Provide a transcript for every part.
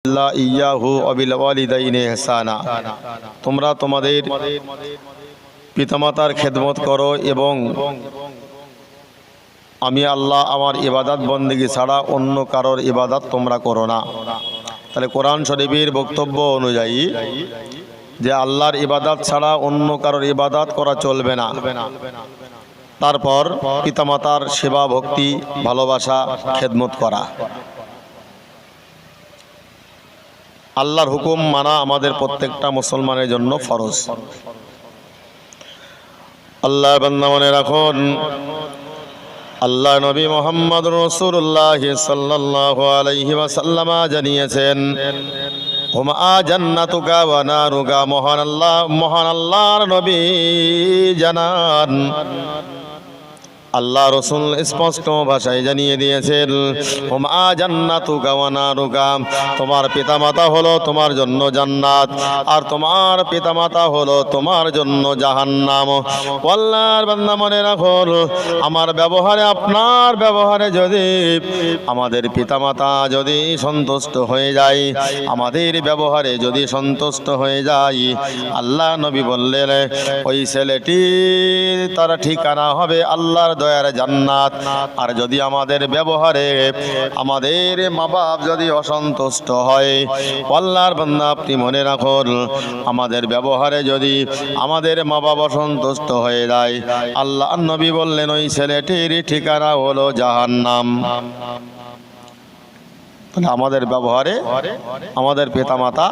Yahoo অবিল ওয়ালিদাইনি ইহসানা। তোমরা তোমাদের পিতামাতার খেদমত করো এবং আমি আল্লাহ আমার ইবাদত বন্দেগী ছাড়া অন্য কারোর ইবাদত তোমরা করো না। তাহলে কোরআন শরীফের বক্তব্য অনুযায়ী যে আল্লাহর ইবাদত ছাড়া অন্য কারোর ইবাদত করা চলবে না। তারপর পিতামাতার সেবা ভক্তি ভালোবাসা খেদমত করা, আল্লাহর হুকুম মানা আমাদের প্রত্যেকটা মুসলমানের জন্য ফরজ। আল্লাহর বান্দা মনে রাখুন, আল্লাহ নবী মুহাম্মদ রাসূলুল্লাহ সাল্লাল্লাহু আলাইহি ওয়াসাল্লাম জানিয়েছেন, হুমা জান্নাতুকা ওয়া নারুকা। মহান আল্লাহর নবী জানান, আল্লাহ রসুল স্পষ্ট ভাষায় জানিয়ে দিয়েছেন, হুমা জান্নাতুকা ওয়া নারুকা। তোমার পিতামাতা হলো তোমার জন্য জান্নাত, আর তোমার পিতামাতা হলো তোমার জন্য জাহান্নাম। আল্লাহর বান্দা মনে রাখুন, আমার ব্যবহারে আপনার ব্যবহারে যদি আমাদের পিতামাতা যদি সন্তুষ্ট হয়ে যায়, আমাদের ব্যবহারে যদি সন্তুষ্ট হয়ে যায়, আল্লাহ নবী বললেন ওই ছেলেটি তার ঠিকানা হবে আল্লাহর দয়ার জান্নাত। আর যদি আমাদের ব্যবহারে আমাদের মা বাপ যদি অসন্তুষ্ট হয়, আল্লাহর বান্দা আপনি মনে রাখুন, আমাদের ব্যবহারে যদি আমাদের মা বাপ অসন্তুষ্ট হয়ে যায়, আল্লাহ নবী বললেন ওই ছেলেটির ঠিকানা হলো জাহান্নাম। তাহলে আমাদের ব্যবহারে আমাদের পিতামাতা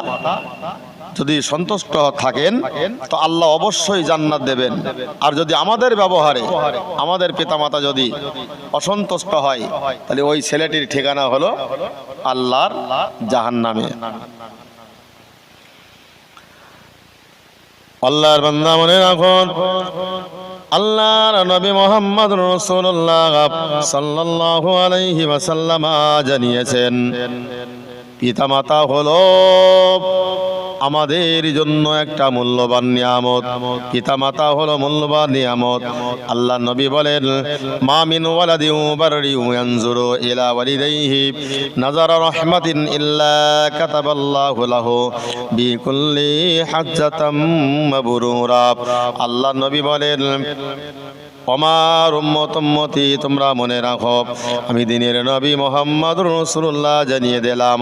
যদি সন্তুষ্ট থাকেন তো আল্লাহ অবশ্যই জান্নাত দেবেন। আর যদি আমাদের ব্যবহারে আমাদের পিতামাতা যদি অসন্তুষ্ট হয়, তাহলে ওই ছেলেটির ঠিকানা হলো আল্লাহর জাহান্নামে। আল্লাহর বান্দা মনে রাখুন, আল্লাহর নবী মুহাম্মদ রাসূলুল্লাহ সাল্লাল্লাহু আলাইহি ওয়াসাল্লাম জানিয়েছেন, পিতামাতা হলো আমাদের জন্য একটা মূল্যবান নিয়ামত। পিতামাতা হলো মূল্যবান নিয়ামত। আল্লাহ নবী বলেন, মা মিন ওয়ালাদিন বাররিউ ইয়ানজুরু ইলা ওয়ালিদাইহি নাযারা রাহমাতিন ইল্লা কাতাবাল্লাহু লাহু বিকুল্লি হাজ্জাতাম মাবরুরা। আল্লাহ নবী বলেন, আমার উম্মতি তোমরা মনে রাখো, আমি দিনের নবী মুহাম্মদ রাসূলুল্লাহ জানিয়ে দিলাম,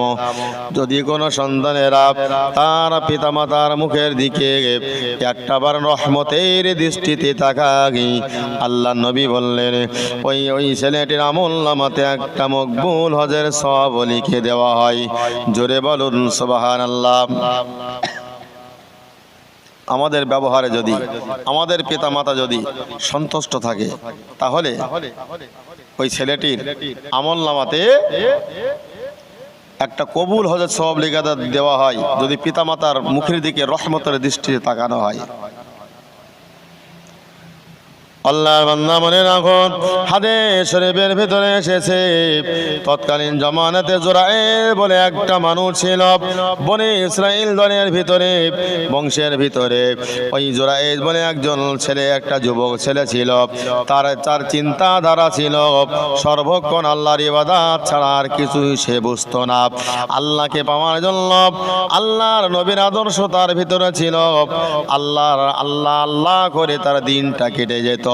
যদি কোনো সন্তানেরা তার পিতামাতার মুখের দিকে একটাবার রহমতের দৃষ্টিতে তাকায়, আল্লাহ নবী বললেন ওই ছেলেটির আমলনামাতে একটা মকবুল হজের সওয়াব লিখে দেওয়া হয়। জোরে বলুন সুবহানাল্লাহ। আমাদের ব্যবহারে যদি আমাদের পিতামাতা যদি সন্তুষ্ট থাকে, তাহলে ওই ছেলেটির আমলনামাতে একটা কবুল হজের সওয়াব লিখে দেওয়া হয়, যদি পিতামাতার মুখের দিকে রহমতের দৃষ্টিতে তাকানো হয়। আল্লাহর বান্দা মনে রাখুন, হাদিস শরীফের ভিতরে এসেছে, তৎকালীন জমানাতে জুরাইর বলে একটা মানুষ ছিল বনি ইসরাইল দলের ভিতরে, বংশের ভিতরে। ওই জুরাইর বলে একজন ছেলে, একটা যুবক ছেলে ছিল। তার চিন্তাধারা ছিল সর্বক্ষণ আল্লাহর ইবাদত ছাড়া আর কিছুই সে বুঝতো না। আল্লাহকে পাওয়ার জন্য আল্লাহর নবীর আদর্শ তার ভিতরে ছিল। আল্লাহ আল্লাহ করে তার দিনটা কেটে যেত।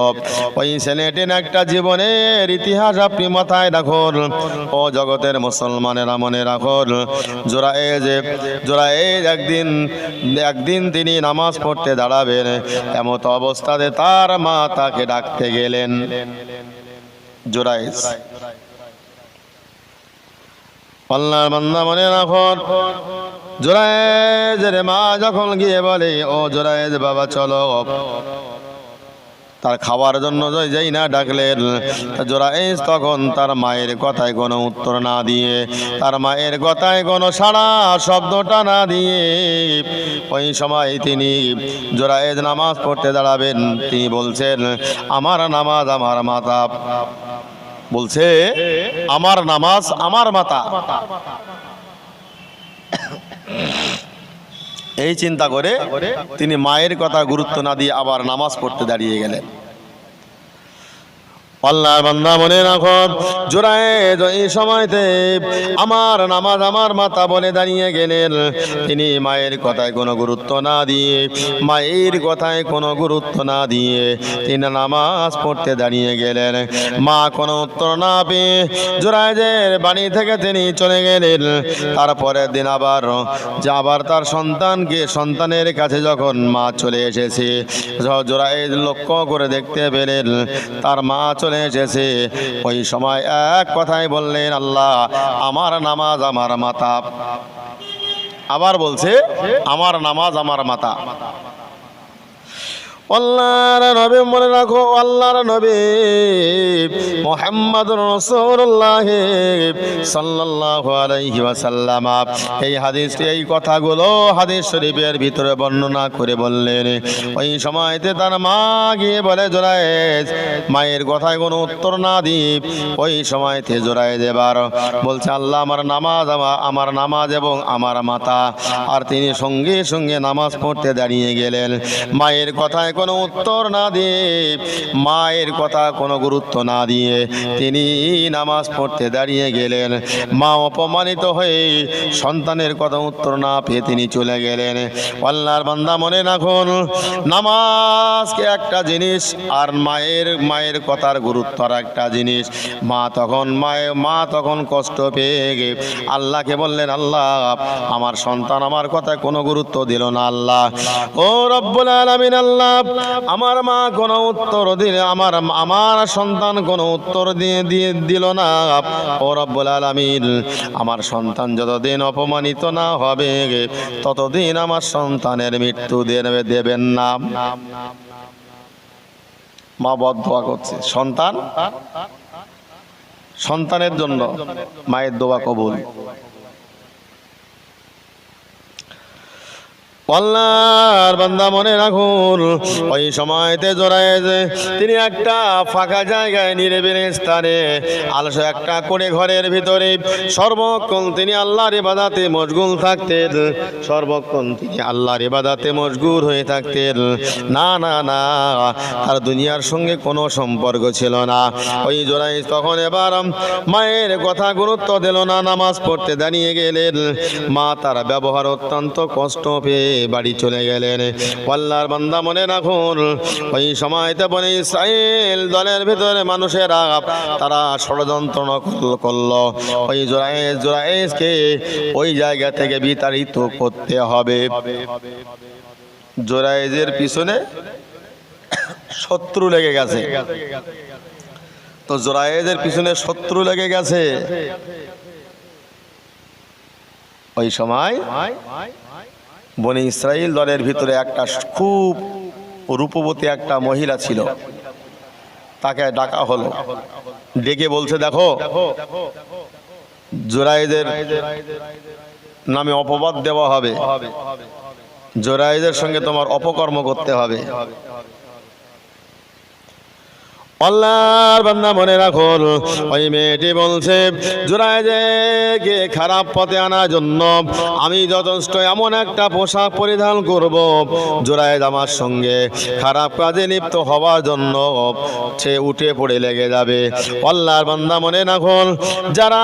ওই ছেলেটির একটা জীবনের ইতিহাস আপনি মাথায় রাখুন, ও জগতের মুসলমানেরা মনে রাখুন। জোরায়েজ একদিন তিনি নামাজ পড়তে দাঁড়াবেন, এমত অবস্থাতে তার মা তাকে ডাকতে গেলেন। জোরায়েজ আল্লাহর বান্দা মনে রাখুন, জোরায়েজের মা যখন গিয়ে বলে, ও জোরায়েজ বাবা চলো, তার খাওয়ার জন্য যাই না ডাকলেন। জোরায়েজ তখন তার মায়ের কথায় কোনো উত্তর না দিয়ে, তার মায়ের কথায় কোনো সাড়া শব্দটা না দিয়ে, ওই সময় তিনি জোরায়েজ নামাজ পড়তে দাঁড়াবেন। তিনি বলছেন, আমার নামাজ আমার মাতা। বলছে, আমার নামাজ আমার মাতা। এই চিন্তা করে তিনি মায়ের কথা গুরুত্ব না দিয়ে আবার নামাজ পড়তে দাঁড়িয়ে গেলেন। আল্লাহর বান্দা মনে রাখো, জোরায়েদ এই সময়তে আমার নামাজ আমার মাতা বলে দাঁড়িয়ে গেলেন। তিনি মায়ের কথায় কোনো গুরুত্ব না দিয়ে, মায়ের কথায় কোনো গুরুত্ব না দিয়ে তিনি নামাজ পড়তে দাঁড়িয়ে গেলেন। মা কোনো উত্তর না পেয়ে জোরায়েদের বাড়ি থেকে তিনি চলে গেলেন। তারপরের দিন আবার তার সন্তানের কাছে যখন মা চলে এসেছে, জোরায়েদ লক্ষ্য করে দেখতে পেলেন তার মা চলে এসেছে। ওই সময় এক কথাই বললেন, আল্লাহ আমার নামাজ আমার মাতা। আবার বলছে, আমার নামাজ আমার মাতা। আল্লাহর নবী মনে রাখো, আল্লাহর নবী মুহাম্মদুর রাসূলুল্লাহ সাল্লাল্লাহু আলাইহি ওয়াসাল্লাম এই হাদিসটি, এই কথাগুলো হাদিস শরীফের ভিতরে বর্ণনা করে বললেন। ওই সময়তে তার মা গিয়ে বলে, জোরায়েদ মায়ের কথায় কোনো উত্তর না দিয়ে ওই সময়তে জোরায়েদ এবার বলছে, আল্লাহ আমার নামাজ এবং আমার মাতা। আর তিনি সঙ্গে সঙ্গে নামাজ পড়তে দাঁড়িয়ে গেলেন। মায়ের কথায় কোনো উত্তর না দিয়ে, মায়ের কথা কোনো গুরুত্ব না দিয়ে তিনি নামাজ পড়তে দাঁড়িয়ে গেলেন। মা অপমানিত হয়ে সন্তানের কথা উত্তর না পেয়ে তিনি চলে গেলেন। আল্লাহর বান্দা মনে রাখুন, নামাজকে একটা জিনিস আর মায়ের কথার গুরুত্ব আর একটা জিনিস। মা তখন কষ্ট পেয়ে গিয়ে আল্লাহকে বললেন, আল্লাহ আমার সন্তান আমার কথায় কোনো গুরুত্ব দিল না। আল্লাহ ও রব্বুল আলামিন, আল্লাহ আমার মা কোনো উত্তর দিলে, আমার সন্তান কোনো উত্তর দিল না। ও রব্বুল আলামিন, আমার সন্তান যতদিন অপমানিত না হবে ততদিন আমার সন্তানের মৃত্যু দেবেন না। মা বদদোয়া করছে, সন্তানের জন্য মায়ের দোয়া কবুল। আল্লাহর বান্দা মনে রাখুন, ওই সময়তে জোরায়েদ তিনি একটা ফাঁকা জায়গায় নিরিবিলি স্থানে আলসে একটা করে ঘরের ভিতরে সর্বক্ষণ তিনি আল্লাহর ইবাদতে মশগুল থাকতেন। সর্বক্ষণ তিনি আল্লাহর ইবাদতে মশগুল হয়ে থাকতেন। না না না, তার দুনিয়ার সঙ্গে কোনো সম্পর্ক ছিল না। ওই জোরায়েদ তখন এবার মায়ের কথা গুরুত্ব দিল না, নামাজ পড়তে দাঁড়িয়ে গেলেন। মা তার ব্যবহার অত্যন্ত কষ্ট পেয়ে বাড়ি চলে গেলেন। আল্লাহর বান্দা মনে রাখুন, ওই সময়তে বনি ইসরাইল দলের ভিতরে মানুষেরা তারা ষড়যন্ত্র করলো ওই জোরায়েদকে ওই জায়গা থেকে বিতাড়িত করতে হবে। জোরায়েদের পিছনে শত্রু লেগে গেছে। তো জোরায়েদের পিছনে শত্রু লেগে গেছে। ওই সময় বনি ইসরাইল দলের ভিতরে একটা খুব রূপবতী একটা মহিলা ছিল। তাকে ডাকা হলো, ডেকে বলছে, দেখো জোরায়েদের নামে অপবাদ দেওয়া হবে, জোরায়েদের সঙ্গে তোমার অপকর্ম করতে হবে। আল্লাহর বান্দা মনে রাখুন, ওই মেয়েটি বলছে, জোরায়েদকে খারাপ পথে আনার জন্য আমি যথেষ্ট এমন একটা পোশাক পরিধান করব, জোরায়েদ আমার সঙ্গে খারাপ কাজে লিপ্ত হওয়ার জন্য সে উঠে পড়ে লেগে যাবে। আল্লাহর বান্দা মনে রাখুন, যারা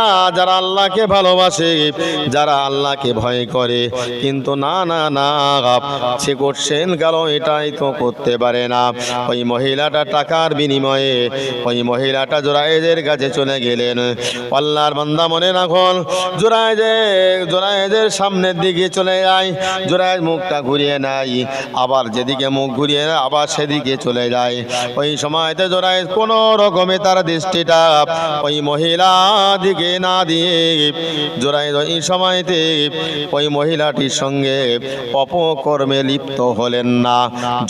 আল্লাহকে ভালোবাসে, যারা আল্লাহকে ভয় করে, কিন্তু না না না সে করছেন গেল এটাই তো করতে পারে না। ওই মহিলাটা টাকার বিনিময়ে ওই মহিলাটা জোরায়েদের কাছে চলে গেলেন। আল্লাহর বান্দা মনে রাখুন, জোরায়েদের সামনের দিকে চলে যায়। জোরায়েদ মুখটা ঘুরিয়ে নেয়, আবার যেদিকে মুখ ঘুরিয়ে নেয় আবার সেদিকে চলে যায়। ওই সময়তে জোরায়েদ কোনো রকমে তার দৃষ্টিটা ওই মহিলা দিকে না দিয়ে জোরায়েদ ওই সময়তে ওই মহিলাটির সঙ্গে অপকর্মে লিপ্ত হলেন না।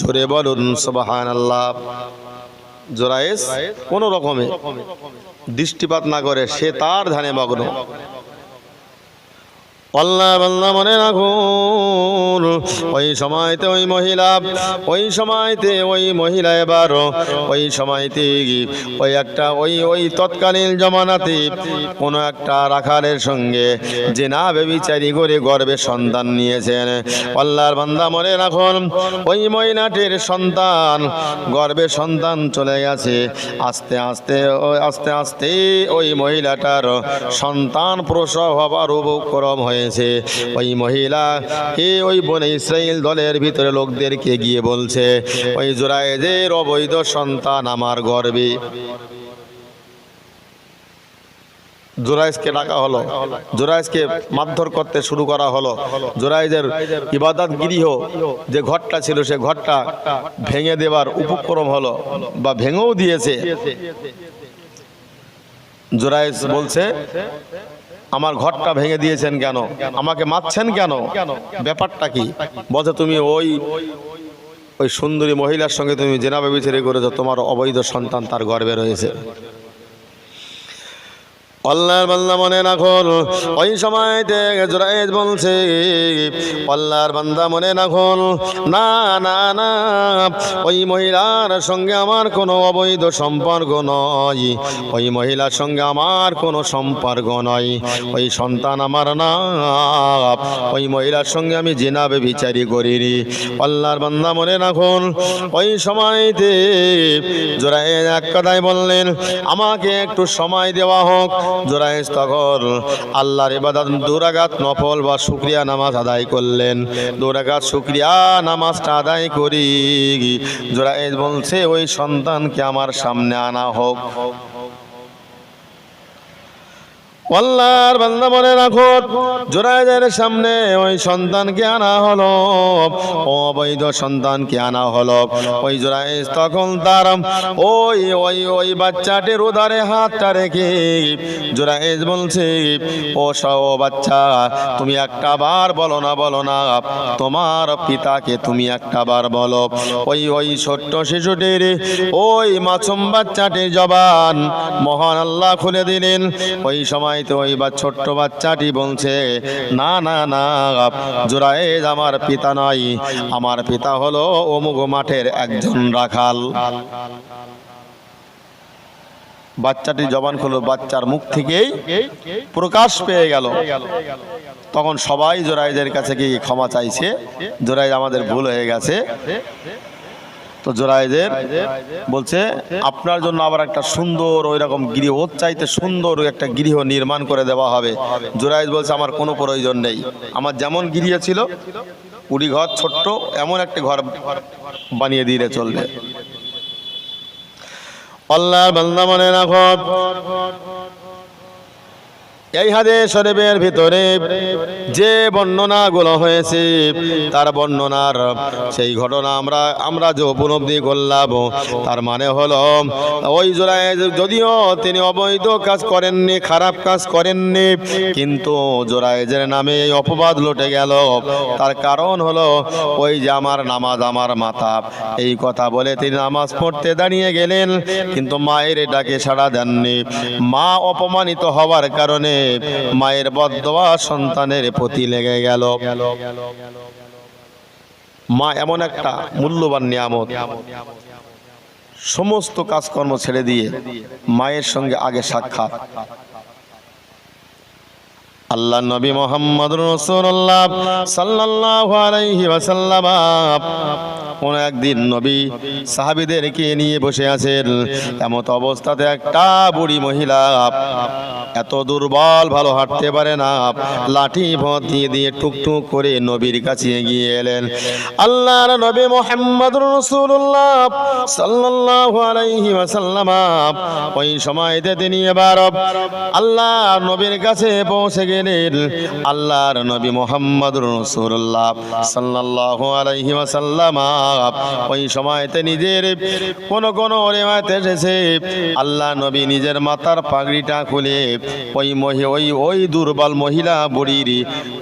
জোরে বলুন সুবহানাল্লাহ। জোরায়েদ কোন রকমে দৃষ্টিপাত না করে সে তার ধ্যানে মগ্ন। আল্লাহ বান্দা মনে রাখুন, ওই সময়তে ওই মহিলা এবার ওই সময়তে ওই তৎকালীন জমানাতে কোনো একটা রাখালের সঙ্গে জিনা ব্যভিচারী করে গর্ভে সন্তান নিয়েছেন। আল্লাহর বান্দা মনে রাখুন, ওই মহিলাটির গর্ভে সন্তান চলে গেছে। আস্তে আস্তে ওই মহিলাটার সন্তান প্রসব হবার উপক্রম হয়েছে। ওই মহিলা ওই বনে ইসরাইল দলের ভিতরে লোকদেরকে গিয়ে বলছে, ওই জুরায়েজের অবৈধ সন্তান আমার গর্ভে। জুরাইজকে ডাকা হলো, জুরাইজকে মারধর করতে শুরু করা হলো। জুরাইজের ইবাদত গৃহ যে ঘরটা ছিল সে ঘরটা ভেঙে দেবার উপক্রম হলো, বা ভেঙেও দিয়েছে। জুরাইজ বলছে, আমার ঘরটা ভেঙে দিয়েছেন কেন, আমাকে মারছেন কেন, ব্যাপারটা কি? বলছে, তুমি ওই সুন্দরী মহিলার সঙ্গে তুমি জিনা ব্যভিচার করেছো, তোমার অবৈধ সন্তান তার গর্ভে রয়েছে। আল্লাহর বান্দা মনে রাখুন, ওই সময়তে জুরাইজ বলছে, আল্লাহর বান্দা মনে রাখুন, না না না, ওই মহিলার সঙ্গে আমার কোনো অবৈধ সম্পর্ক নয়, ওই মহিলার সঙ্গে আমার কোনো সম্পর্ক নয়, ওই সন্তান আমার না, ওই মহিলার সঙ্গে আমি জিনা ব্যভিচারী করিনি। আল্লাহর বান্দা মনে রাখুন, ওই সময়তে জুরাইজ এক কথায় বললেন, আমাকে একটু সময় দেওয়া হোক। জুরাইজ তখন আল্লাহর ইবাদত 2 রাকাত নফল বা শুকরিয়া নামাজ আদায় করলেন। 2 রাকাত শুকরিয়া নামাজটা আদায় করি জুরাইজ বলছে, ওই সন্তানকে আমার সামনে আনা হোক। আল্লাহর বান্দা মনে রাখো, জুরাইজের সামনে ওই সন্তানকে আনা হলো, অবৈধ সন্তানকে আনা হলো। ওই জুরাইজ তখন তার ওই বাচ্চাটির উদারে হাতটা রেখে জুরাইজ বলছে, ও বাচ্চা, তুমি একটা বার বলো না, তোমার পিতাকে তুমি একটা বার বলো। ওই ছোট্ট শিশুটির ওই মাসুম বাচ্চাটির জবান মহান আল্লাহ খুলে দিলেন। ওই সময় তো ওই ছোট্ট বাচ্চাটি বলছে, না না না, জুরাইজ আমার পিতা নয়, আমার পিতা হলো অমুক মাঠের একজন রাখাল। বাচ্চাটি জবান খুলল, বাচ্চার মুখ থেকেই প্রকাশ পেয়ে গেল। তখন সবাই জুরাইজের কাছে গিয়ে ক্ষমা চাইছে, জুরাইজ আমাদের ভুল হয়ে গেছে। তো জুরাইজের বলছে, আপনার জন্য আবার একটা সুন্দর ওই রকম গৃহ, ওর চাইতে সুন্দর একটা গৃহ নির্মাণ করে দেওয়া হবে। জুরাইজ বলছে, আমার কোনো প্রয়োজন নেই, আমার যেমন গৃহ ছিল কুড়ি ঘর ছোট্ট এমন একটা ঘর বানিয়ে দিলে চলবে। আল্লাহর বান্দা মনে রাখো, এই হাদিস শরীফের ভিতরে যে বর্ণনাগুলো হয়েছে তার বর্ণনার সেই ঘটনা আমরা যে উপলব্ধি করলাম, তার মানে হলো ওই জুরাইজ যদিও তিনি অবৈধ কাজ করেননি, খারাপ কাজ করেননি, কিন্তু জুরাইজের নামে এই অপবাদ লুটে গেল। তার কারণ হলো ওই যে আমার নামাজ আমার মাথা, এই কথা বলে তিনি নামাজ পড়তে দাঁড়িয়ে গেলেন, কিন্তু মায়ের ডাকে সাড়া দেননি। মা অপমানিত হওয়ার কারণে মায়ের বদদোয়া সন্তানের প্রতি লেগে গেল। মা এমন একটা মূল্যবান নিয়ামত, সমস্ত কাজকর্ম ছেড়ে দিয়ে মায়ের সঙ্গে আগে সাক্ষাৎ। আল্লাহ নবী মুহাম্মদুর রাসূলুল্লাহ সাল্লাল্লাহু আলাইহি ওয়াসাল্লাম কোন একদিন নবী সাহাবীদেরকে নিয়ে বসে আছেন। এমত অবস্থাতে একটা বুড়ি মহিলা, এত দুর্বল, ভালো হাঁটতে পারে না, লাঠি ভর্তি দিয়ে টুকটুক করে নবীর কাছে এগিয়ে এলেন। আল্লাহর নবী মুহাম্মদুর রাসূলুল্লাহ সাল্লাল্লাহু আলাইহি ওয়াসাল্লাম ওই সময়তে তিনি এবার আল্লাহর নবীর কাছে পৌঁছে গেলেন। আল্লাহর নবী মুহাম্মদুর রাসূলুল্লাহ সাল্লাল্লাহু আলাইহি ওয়াসাল্লাম ওই সময়তে নিজের কোন রেওয়ায়েতে এসেছে আল্লাহ নবী নিজের মাথার পাগড়িটা খুলে ওই দুর্বল মহিলা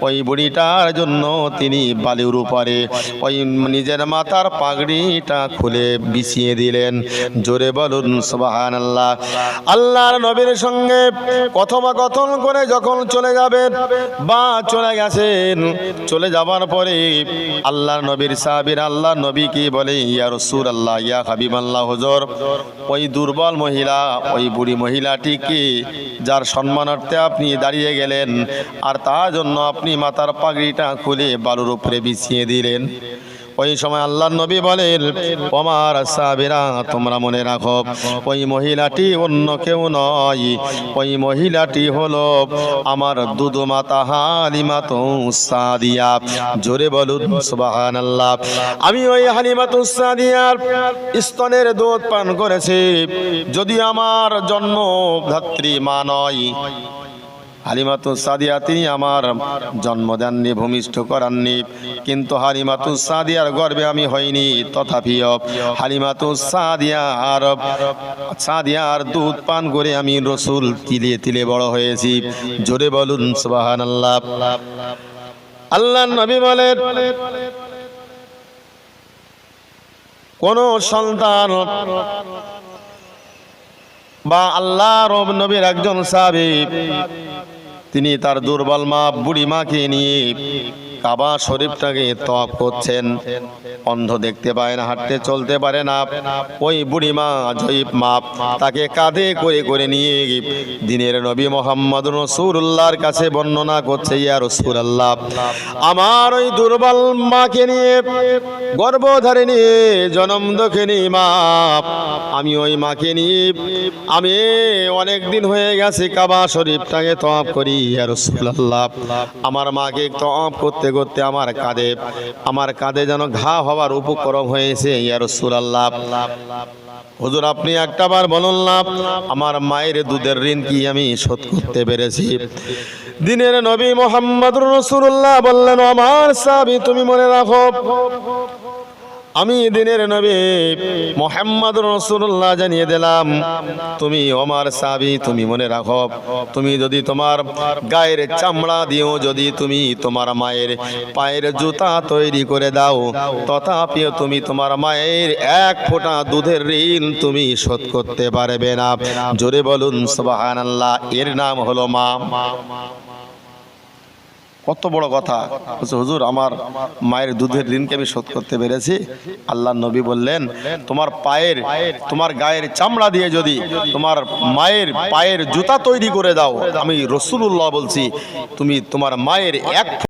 ওই বুড়িটার জন্য তিনি বালির উপরে ওই নিজের মাথার পাগড়িটা খুলে বিছিয়ে দিলেন। জোরে বলুন সুবহানাল্লাহ। আল্লাহর নবীর সঙ্গে কথোপকথন করে যখন চলে যাবেন বা চলে গেছেন, চলে যাবার পরে আল্লাহর নবীর সাহাবীরা আল্লাহর নবী কি বলে, ইয়া রাসূলুল্লাহ, ইয়া হাবিবাল্লাহ, হুজুর ওই দুর্বল মহিলা, ওই বুড়ি মহিলাটিকে যার সম্মানার্থে আপনি দাঁড়িয়ে গেলেন আর তার জন্য আপনি মাথার পাগড়িটা খুলে বালুর উপরে বিছিয়ে দিলেন। ওই সময় আল্লাহর নবী বলেন, ওমার সাহাবীরা তোমরা মনে রাখো ওই মহিলাটি অন্য কেউ নয়, ওই মহিলাটি হলো আমার দুধ মাতা হালিমাতু সাদিয়া। জোরে বলুন সুবহানাল্লাহ। আমি ওই হালিমাতু সাদিয়ার স্তনের দুধ পান করেছি, যদিও আমার জন্মদাত্রী মা নয়। হালিমাতু সাদিয়া তিনি আমার জন্ম দেননি, ভূমিষ্ঠ করাননি, কিন্তু হালিমাতু সাদিয়ার গর্ভে আমি হইনি, তথাপিও হালিমাতু সাদিয়ার দুধ পান করে আমি রসুল তিলে তিলে বড় হয়েছি। জোরে বলুন সুবহানাল্লাহ। আল্লাহর নবী বলেন, কোন সন্তান বা আল্লাহর নবীর একজন সাহাবী তিনি তার দুর্বল মা বুড়ি মাকে নিয়ে কাবা শরীফটাকে তওয়াফ করছেন। অন্ধ দেখতে পায় না, হাঁটতে চলতে পারে না। ওই বুড়ি মা জয়ীব মা তাকে কাঁধে করে করে নিয়ে দিনের নবী মুহাম্মদ রাসূলুল্লাহর কাছে বর্ণনা করছে, ইয়া রাসূলুল্লাহ, আমার ওই দুর্বল মাকে নিয়ে গর্ভধারিণী জনমদখিনী মা, আমি ওই মাকে নিয়ে আমি অনেক দিন হয়ে গেছে কাবা শরীফটাকে তওয়াফ করি। ইয়া রাসূলুল্লাহ, আমার মাকে তওয়াফ করতে করতে আমার কাঁধে যেন ঘা হওয়ার উপক্রম হয়েছে। ইয়া রাসূলুল্লাহ, হুজুর আপনি একটাবার বলুন না, আমার মায়ের দুধের ঋণ কি আমি শোধ করতে পেরেছি? দিনের নবী মুহাম্মদুর রাসূলুল্লাহ বললেন, আমার সাহাবী তুমি মনে রাখো, আমি দিনের নবী মুহাম্মদুর রাসূলুল্লাহ জানিয়ে দিলাম, তুমি আমার সাহাবী তুমি মনে রাখো, তুমি যদি তোমার গায়ের চামড়া দিও, যদি তুমি তোমার মায়ের পায়ের জুতা তৈরি করে দাও, তথাপিও তুমি তোমার মায়ের এক ফোঁটা দুধের ঋণ তুমি শোধ করতে পারবে না। জোরে বলুন সুবহানাল্লাহ। এর নাম হলো মা। কত বড় কথা। হুজুর আমার মায়ের দুধের ঋণকে আমি শোধ করতে পেরেছি। আল্লাহর নবী বললেন, তোমার গায়ের চামড়া দিয়ে যদি তোমার মায়ের পায়ের জুতা তৈরি করে দাও, আমি রাসূলুল্লাহ বলছি, তুমি তোমার মায়ের এক